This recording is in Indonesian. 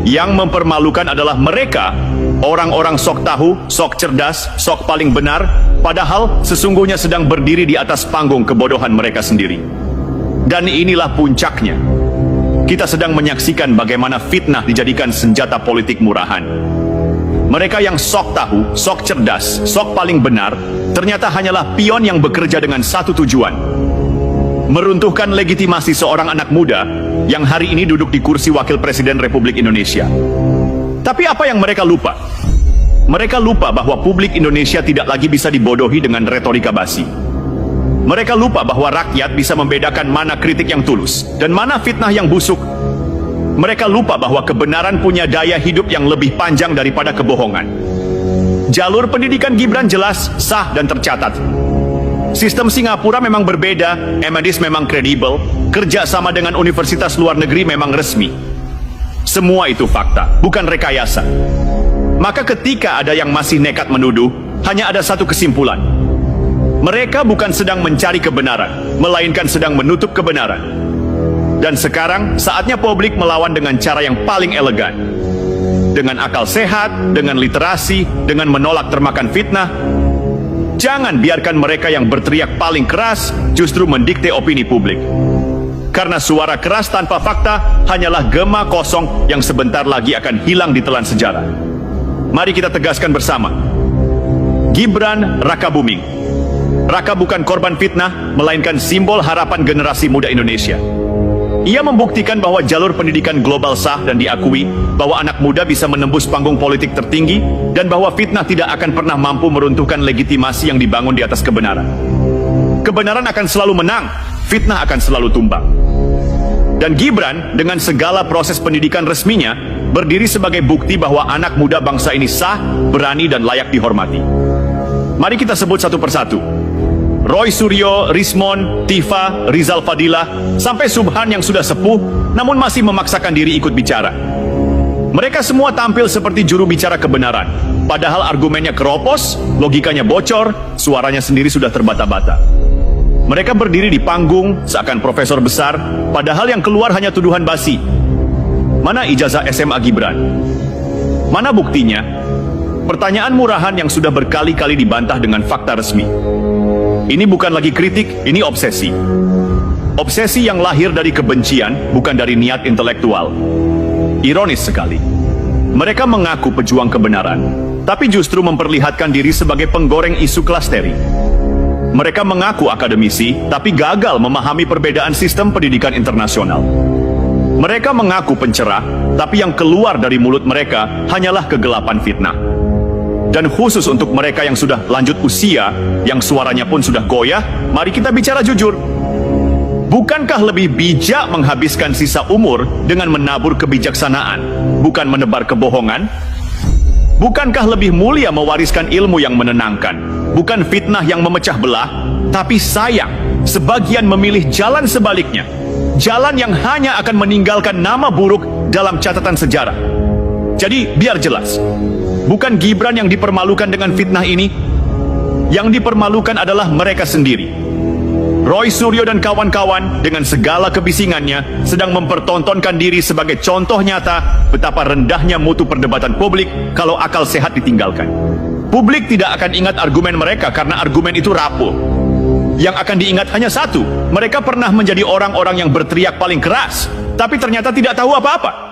Yang mempermalukan adalah mereka, orang-orang sok tahu, sok cerdas, sok paling benar, padahal sesungguhnya sedang berdiri di atas panggung kebodohan mereka sendiri. Dan inilah puncaknya. Kita sedang menyaksikan bagaimana fitnah dijadikan senjata politik murahan. Mereka yang sok tahu, sok cerdas, sok paling benar, ternyata hanyalah pion yang bekerja dengan satu tujuan: meruntuhkan legitimasi seorang anak muda yang hari ini duduk di kursi Wakil Presiden Republik Indonesia. Tapi apa yang mereka lupa? Mereka lupa bahwa publik Indonesia tidak lagi bisa dibodohi dengan retorika basi. Mereka lupa bahwa rakyat bisa membedakan mana kritik yang tulus dan mana fitnah yang busuk. Mereka lupa bahwa kebenaran punya daya hidup yang lebih panjang daripada kebohongan. Jalur pendidikan Gibran jelas, sah, dan tercatat. Sistem Singapura memang berbeda, MNDIS memang kredibel, kerja sama dengan universitas luar negeri memang resmi. Semua itu fakta, bukan rekayasa. Maka ketika ada yang masih nekat menuduh, hanya ada satu kesimpulan. Mereka bukan sedang mencari kebenaran, melainkan sedang menutup kebenaran. Dan sekarang saatnya publik melawan dengan cara yang paling elegan. Dengan akal sehat, dengan literasi, dengan menolak termakan fitnah. Jangan biarkan mereka yang berteriak paling keras justru mendikte opini publik. Karena suara keras tanpa fakta hanyalah gema kosong yang sebentar lagi akan hilang di telan sejarah. Mari kita tegaskan bersama. Gibran Raka Buming. Raka bukan korban fitnah, melainkan simbol harapan generasi muda Indonesia. Ia membuktikan bahwa jalur pendidikan global sah dan diakui, bahwa anak muda bisa menembus panggung politik tertinggi, dan bahwa fitnah tidak akan pernah mampu meruntuhkan legitimasi yang dibangun di atas kebenaran. Kebenaran akan selalu menang, fitnah akan selalu tumbang. Dan Gibran, dengan segala proses pendidikan resminya, berdiri sebagai bukti bahwa anak muda bangsa ini sah, berani, dan layak dihormati. Mari kita sebut satu persatu. Roy Suryo, Rismon, Tifa, Rizal Fadilah, sampai Subhan yang sudah sepuh, namun masih memaksakan diri ikut bicara. Mereka semua tampil seperti juru bicara kebenaran, padahal argumennya keropos, logikanya bocor, suaranya sendiri sudah terbata-bata. Mereka berdiri di panggung, seakan profesor besar, padahal yang keluar hanya tuduhan basi. Mana ijazah SMA Gibran? Mana buktinya? Pertanyaan murahan yang sudah berkali-kali dibantah dengan fakta resmi. Ini bukan lagi kritik, ini obsesi. Obsesi yang lahir dari kebencian, bukan dari niat intelektual. Ironis sekali. Mereka mengaku pejuang kebenaran, tapi justru memperlihatkan diri sebagai penggoreng isu klasteri. Mereka mengaku akademisi, tapi gagal memahami perbedaan sistem pendidikan internasional. Mereka mengaku pencerah, tapi yang keluar dari mulut mereka hanyalah kegelapan fitnah. Dan khusus untuk mereka yang sudah lanjut usia, yang suaranya pun sudah goyah, mari kita bicara jujur. Bukankah lebih bijak menghabiskan sisa umur dengan menabur kebijaksanaan, bukan menebar kebohongan? Bukankah lebih mulia mewariskan ilmu yang menenangkan, bukan fitnah yang memecah belah? Tapi sayang, sebagian memilih jalan sebaliknya. Jalan yang hanya akan meninggalkan nama buruk dalam catatan sejarah. Jadi, biar jelas. Bukan Gibran yang dipermalukan dengan fitnah ini. Yang dipermalukan adalah mereka sendiri. Roy Suryo dan kawan-kawan dengan segala kebisingannya sedang mempertontonkan diri sebagai contoh nyata betapa rendahnya mutu perdebatan publik kalau akal sehat ditinggalkan. Publik tidak akan ingat argumen mereka karena argumen itu rapuh. Yang akan diingat hanya satu, mereka pernah menjadi orang-orang yang berteriak paling keras, tapi ternyata tidak tahu apa-apa.